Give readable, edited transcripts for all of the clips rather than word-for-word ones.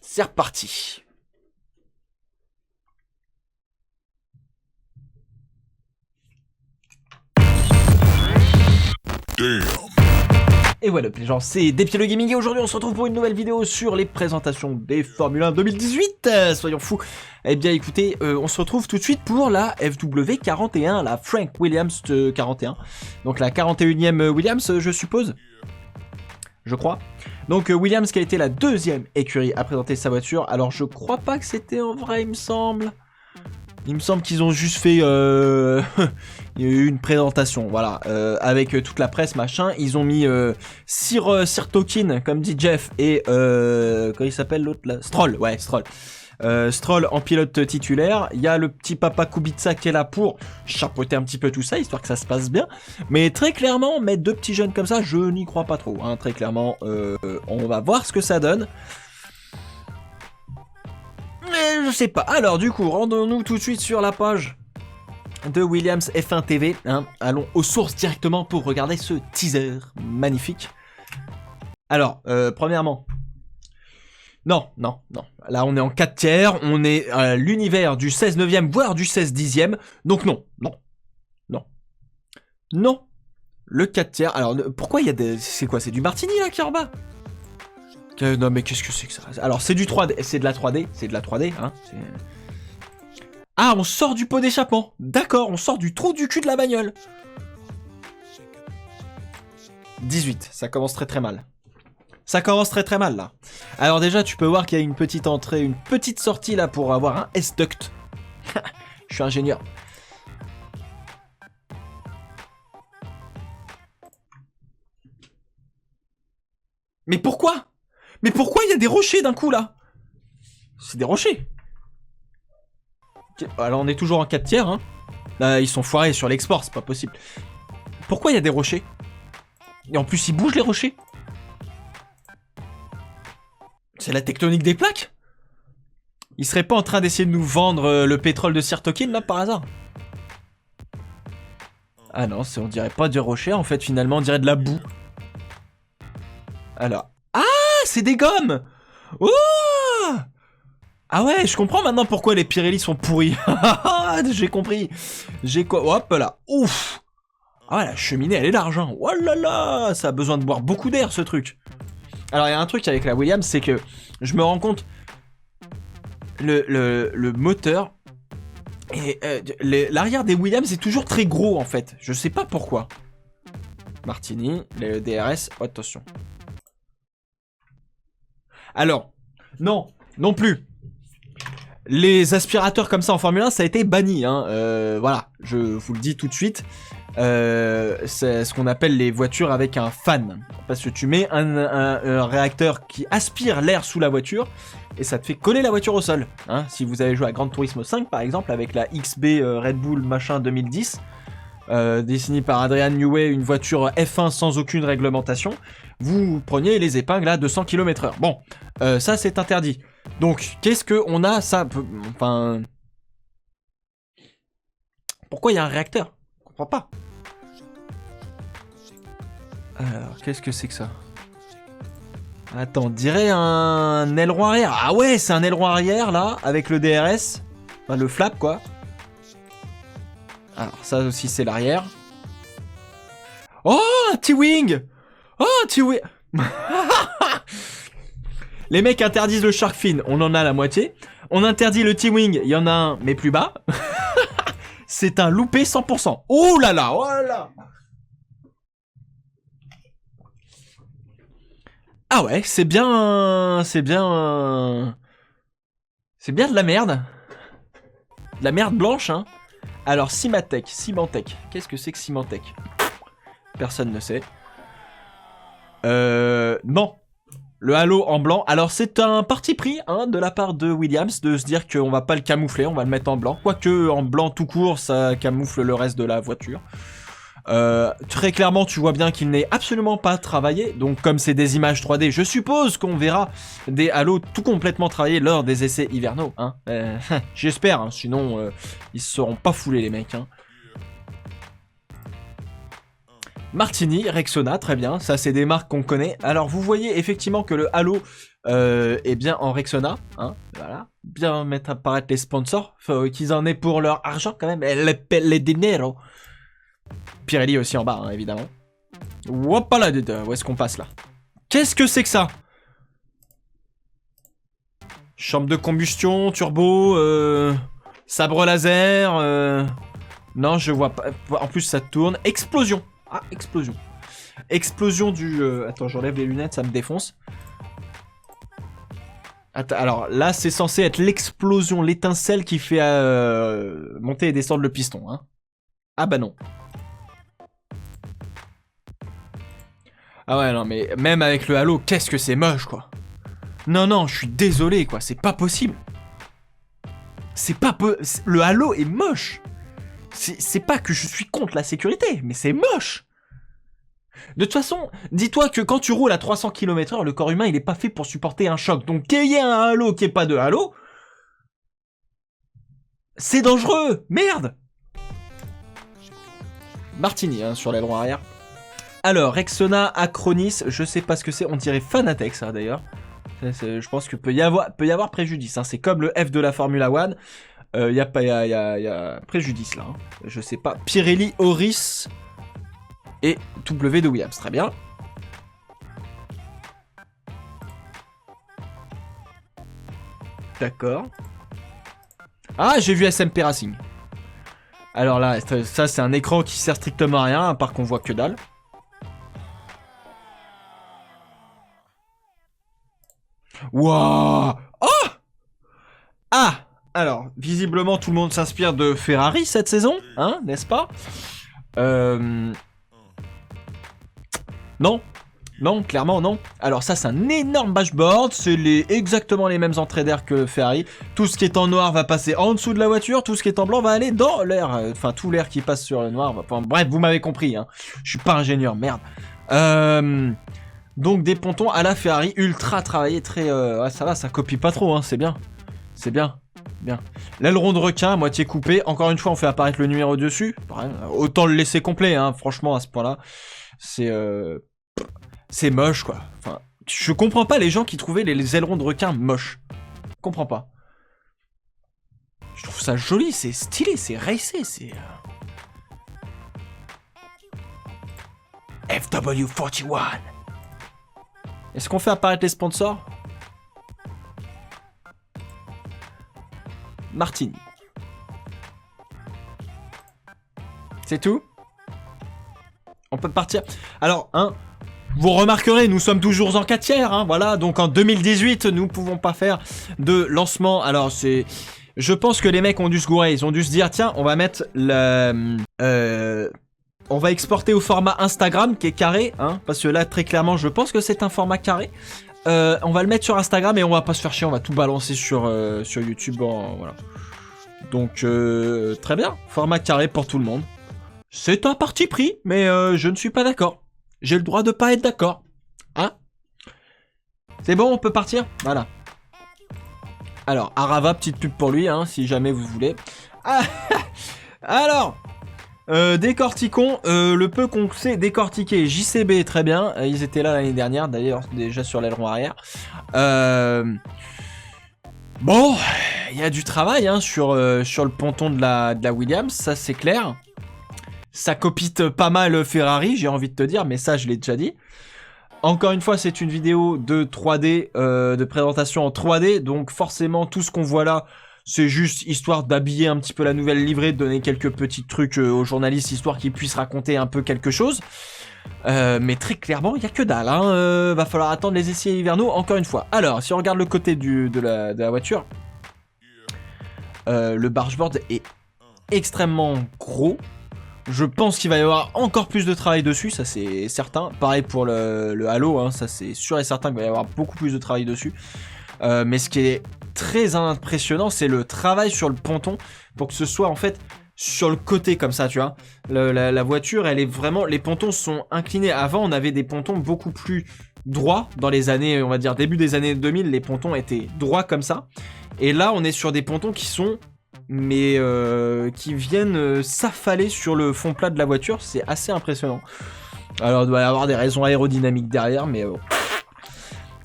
C'est reparti. Et voilà les gens, c'est Despiel le Gaming et aujourd'hui on se retrouve pour une nouvelle vidéo sur les présentations des Formule 1 2018, soyons fous. Eh bien écoutez, on se retrouve tout de suite pour la FW41, la Frank Williams 41. Donc la 41e Williams je suppose, je crois. Donc Williams qui a été la deuxième écurie à présenter sa voiture. Alors je crois pas que c'était en vrai il me semble. Il me semble qu'ils ont juste fait il y a eu une présentation, voilà, avec toute la presse, machin. Ils ont mis Sir Tokin, comme dit Jeff, et comment il s'appelle l'autre là, Stroll, ouais, Stroll. Stroll en pilote titulaire. Il y a le petit papa Kubica qui est là pour chapeauter un petit peu tout ça, histoire que ça se passe bien. Mais très clairement, mettre deux petits jeunes comme ça, je n'y crois pas trop. Hein. Très clairement, on va voir ce que ça donne. Mais je sais pas. Alors du coup, rendons-nous tout de suite sur la page de Williams F1 TV. Hein. Allons aux sources directement pour regarder ce teaser magnifique. Alors, premièrement... Non. Là, on est en 4 tiers. On est à l'univers du 16 9e, voire du 16 10e. Donc non. Le 4 tiers. Alors, pourquoi il y a des... C'est quoi? C'est du Martini, là, qui est en bas? Non mais qu'est-ce que c'est que ça? Alors c'est du 3D, c'est de la 3D, hein. Ah, on sort du pot d'échappement. D'accord, on sort du trou du cul de la bagnole. 18, ça commence très mal. Ça commence très mal là. Alors déjà tu peux voir qu'il y a une petite entrée, une petite sortie là pour avoir un S-duct. Je suis ingénieur. Mais pourquoi? Mais pourquoi il y a des rochers d'un coup là? C'est des rochers. Alors on est toujours en 4 tiers hein. Là ils sont foirés sur l'export, c'est pas possible. Pourquoi il y a des rochers? Et en plus ils bougent les rochers. C'est la tectonique des plaques? Ils seraient pas en train d'essayer de nous vendre le pétrole de Sir Tokin là par hasard? Ah non, on dirait pas des rochers en fait finalement, on dirait de la boue. Alors... Ah, c'est des gommes! Oh! Ah ouais, je comprends maintenant pourquoi les Pirelli sont pourris. J'ai compris. J'ai quoi? Hop là. Ouf! Ah la cheminée elle est large hein. Oh là là! Ça a besoin de boire beaucoup d'air ce truc. Alors il y a un truc avec la Williams, c'est que je me rends compte le moteur et l'arrière des Williams est toujours très gros en fait. Je sais pas pourquoi. Martini, le DRS, attention. Alors, non plus. Les aspirateurs comme ça en Formule 1, ça a été banni. Hein. Voilà, je vous le dis tout de suite. C'est ce qu'on appelle les voitures avec un fan. Parce que tu mets un réacteur qui aspire l'air sous la voiture et ça te fait coller la voiture au sol. Hein. Si vous avez joué à Gran Turismo 5 par exemple avec la XB Red Bull machin 2010, dessinée par Adrian Newey, une voiture F1 sans aucune réglementation, vous preniez les épingles à 200 km/h. Bon, ça c'est interdit. Donc, qu'est-ce que on a ça? Enfin... Pourquoi il y a un réacteur? Je comprends pas. Alors, qu'est-ce que c'est que ça? Attends, on dirait un aileron arrière. Ah ouais, c'est un aileron arrière, là, avec le DRS. Enfin, le flap, quoi. Alors, ça aussi, c'est l'arrière. Oh, un T-Wing! Oh, un T-Wing! Les mecs interdisent le Shark Fin, on en a la moitié. On interdit le T-Wing, il y en a un, mais plus bas. C'est un loupé 100%. Oh là là, oh là là. Ah ouais, c'est bien... C'est bien de la merde. De la merde blanche, hein. Alors, Symantec. Qu'est-ce que c'est que Symantec? Personne ne sait. Non. Le halo en blanc. Alors, c'est un parti pris hein, de la part de Williams de se dire qu'on va pas le camoufler, on va le mettre en blanc. Quoique, en blanc tout court, ça camoufle le reste de la voiture. Très clairement, tu vois bien qu'il n'est absolument pas travaillé. Donc, comme c'est des images 3D, je suppose qu'on verra des halos tout complètement travaillés lors des essais hivernaux. Hein. J'espère, hein, sinon, ils se seront pas foulés, les mecs. Hein. Martini, Rexona, très bien, ça c'est des marques qu'on connaît. Alors vous voyez effectivement que le Halo est bien en Rexona, hein, voilà. Bien mettre apparaître les sponsors, qu'ils en aient pour leur argent quand même, les dinero. Pirelli aussi en bas, hein, évidemment. Hop là, où est-ce qu'on passe là? Qu'est-ce que c'est que ça? Chambre de combustion, turbo, sabre laser, non je vois pas, en plus ça tourne, explosion. Ah, explosion. Explosion du... Attends, j'enlève les lunettes, ça me défonce. Attends, alors là, c'est censé être l'explosion, l'étincelle qui fait monter et descendre le piston. Hein. Ah bah non. Ah ouais, non, mais même avec le Halo, qu'est-ce que c'est moche, quoi. Non, non, je suis désolé, quoi, c'est pas possible. C'est pas le Halo est moche. C'est pas que je suis contre la sécurité, mais c'est moche. De toute façon, dis-toi que quand tu roules à 300 km/h, le corps humain, il est pas fait pour supporter un choc. Donc qu'il y ait un Halo, qu'il n'y ait pas de Halo, c'est dangereux. Merde. Martini, hein, sur l'aileron arrière. Alors, Rexona, Acronis, je sais pas ce que c'est, on dirait Fanatec, ça, d'ailleurs. Je pense que peut y avoir préjudice, hein. C'est comme le F de la Formula 1. Y a préjudice, là. Hein. Je sais pas. Pirelli, Oris... et W de Williams, très bien. D'accord. Ah, j'ai vu SMP Racing. Alors là, ça c'est un écran qui sert strictement à rien, à part qu'on voit que dalle. Wouah. Oh. Ah. Alors, visiblement tout le monde s'inspire de Ferrari cette saison, hein, n'est-ce pas? Non, non, clairement non. Alors ça c'est un énorme dashboard, c'est exactement les mêmes entrées d'air que Ferrari. Tout ce qui est en noir va passer en dessous de la voiture, tout ce qui est en blanc va aller dans l'air. Enfin tout l'air qui passe sur le noir va... Enfin, bref, vous m'avez compris, hein. Je suis pas ingénieur, merde. Donc des pontons à la Ferrari, ultra travaillés, très... Ouais, ça va, ça copie pas trop, hein, c'est bien. C'est bien. Bien. L'aileron de requin, moitié coupé. Encore une fois, on fait apparaître le numéro dessus. Autant le laisser complet, hein, franchement, à ce point-là. C'est moche, quoi. Enfin, je comprends pas les gens qui trouvaient les ailerons de requin moches. Je comprends pas. Je trouve ça joli, c'est stylé, c'est racé, c'est... FW41. Est-ce qu'on fait apparaître les sponsors? Martini. C'est tout? On peut partir. Alors, hein, vous remarquerez, nous sommes toujours en 4 tiers, hein, voilà. Donc en 2018, nous pouvons pas faire de lancement. Alors c'est... Je pense que les mecs ont dû se gourer. Ils ont dû se dire, tiens, on va mettre le... on va exporter au format Instagram, qui est carré, hein. Parce que là, très clairement, je pense que c'est un format carré. On va le mettre sur Instagram et on va pas se faire chier, on va tout balancer sur YouTube, voilà. Donc, très bien, format carré pour tout le monde. C'est un parti pris, mais je ne suis pas d'accord. J'ai le droit de pas être d'accord. Hein? C'est bon, on peut partir? Voilà. Alors, Arava, petite pub pour lui, hein, si jamais vous voulez. Ah, alors... décortiquons le peu qu'on sait décortiquer. JCB, très bien. Ils étaient là l'année dernière, d'ailleurs, déjà sur l'aileron arrière. Bon, il y a du travail hein, sur le ponton de la Williams, ça c'est clair. Ça copite pas mal Ferrari, j'ai envie de te dire, mais ça je l'ai déjà dit. Encore une fois, c'est une vidéo de 3D, de présentation en 3D, donc forcément tout ce qu'on voit là, c'est juste histoire d'habiller un petit peu la nouvelle livrée, de donner quelques petits trucs aux journalistes, histoire qu'ils puissent raconter un peu quelque chose. Mais très clairement, il n'y a que dalle. Hein. Va falloir attendre les essais hivernaux, encore une fois. Alors, si on regarde le côté de la voiture, le bargeboard est extrêmement gros. Je pense qu'il va y avoir encore plus de travail dessus, ça c'est certain. Pareil pour le Halo, hein, ça c'est sûr et certain qu'il va y avoir beaucoup plus de travail dessus. Mais ce qui est très impressionnant, c'est le travail sur le ponton pour que ce soit en fait sur le côté comme ça, tu vois. La voiture, elle est vraiment... Les pontons sont inclinés. Avant, on avait des pontons beaucoup plus droits. Dans les années, on va dire début des années 2000, les pontons étaient droits comme ça. Et là, on est sur des pontons qui sont... mais qui viennent s'affaler sur le fond plat de la voiture. C'est assez impressionnant. Alors, il doit y avoir des raisons aérodynamiques derrière, mais bon.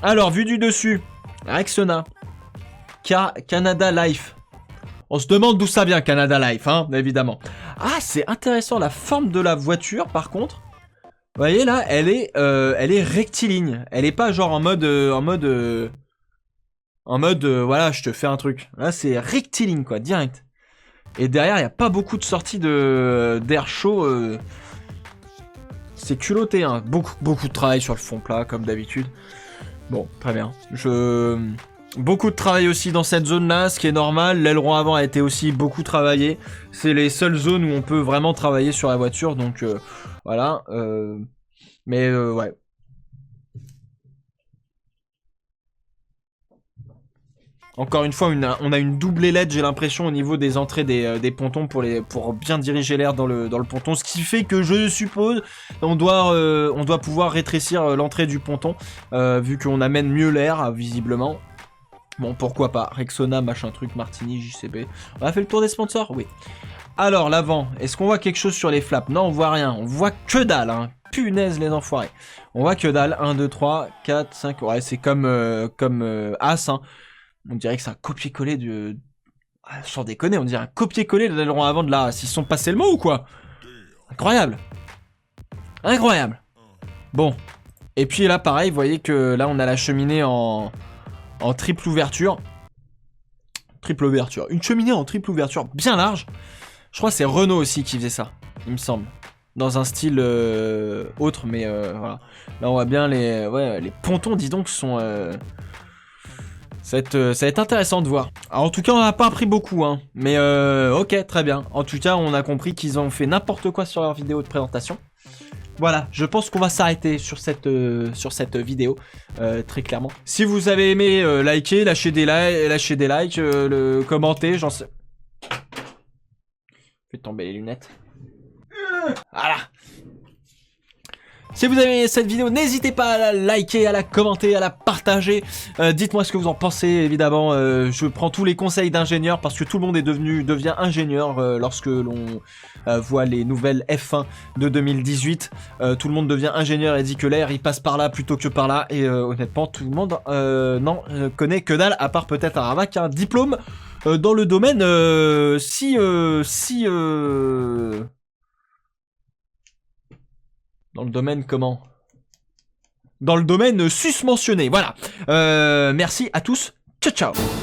Alors, vu du dessus, Rexona, Canada Life. On se demande d'où ça vient, Canada Life, hein, évidemment. Ah, c'est intéressant, la forme de la voiture, par contre. Vous voyez, là, elle est rectiligne. Elle est pas genre en mode, voilà, je te fais un truc. Là, c'est rectiligne, quoi, direct. Et derrière, il n'y a pas beaucoup de sorties d'air chaud. C'est culotté, hein. Beaucoup de travail sur le fond plat, comme d'habitude. Bon, très bien. Beaucoup de travail aussi dans cette zone-là, ce qui est normal. L'aileron avant a été aussi beaucoup travaillé. C'est les seules zones où on peut vraiment travailler sur la voiture, donc voilà. Mais ouais. Encore une fois, on a une double ailette, j'ai l'impression, au niveau des entrées des pontons pour bien diriger l'air dans le ponton. Ce qui fait que je suppose on doit pouvoir rétrécir l'entrée du ponton, vu qu'on amène mieux l'air, visiblement. Bon, pourquoi pas. Rexona, machin truc, Martini, JCB. On a fait le tour des sponsors? Oui. Alors, l'avant, est-ce qu'on voit quelque chose sur les flaps? Non, on voit rien. On voit que dalle, hein. Punaise, les enfoirés. On voit que dalle. 1, 2, 3, 4, 5. Ouais, c'est comme As, hein. On dirait que c'est un copier-coller de... Ah, sans déconner, on dirait un copier-coller de l'aileron avant de la... S'ils sont passés le mot ou quoi? Incroyable. Incroyable. Bon. Et puis là, pareil, vous voyez que là, on a la cheminée en triple ouverture. Triple ouverture. Une cheminée en triple ouverture bien large. Je crois que c'est Renault aussi qui faisait ça, il me semble. Dans un style autre, mais voilà. Là, on voit bien les pontons, dis donc, sont... Ça va être intéressant de voir. Alors, en tout cas, on n'a pas appris beaucoup, hein. Mais ok, très bien. En tout cas, on a compris qu'ils ont fait n'importe quoi sur leur vidéo de présentation. Voilà, je pense qu'on va s'arrêter sur cette vidéo, très clairement. Si vous avez aimé, likez, lâchez des likes, commentez, j'en sais... Fais tomber les lunettes. Voilà. Si vous avez aimé cette vidéo, n'hésitez pas à la liker, à la commenter, à la partager. Dites-moi ce que vous en pensez, évidemment. Je prends tous les conseils d'ingénieurs parce que tout le monde devient ingénieur lorsque l'on voit les nouvelles F1 de 2018. Tout le monde devient ingénieur et dit que l'air il passe par là plutôt que par là. Et honnêtement, tout le monde connaît que dalle, à part peut-être un Ravac qui a un diplôme dans le domaine dans le domaine comment? Dans le domaine susmentionné, voilà. Merci à tous. Ciao, ciao.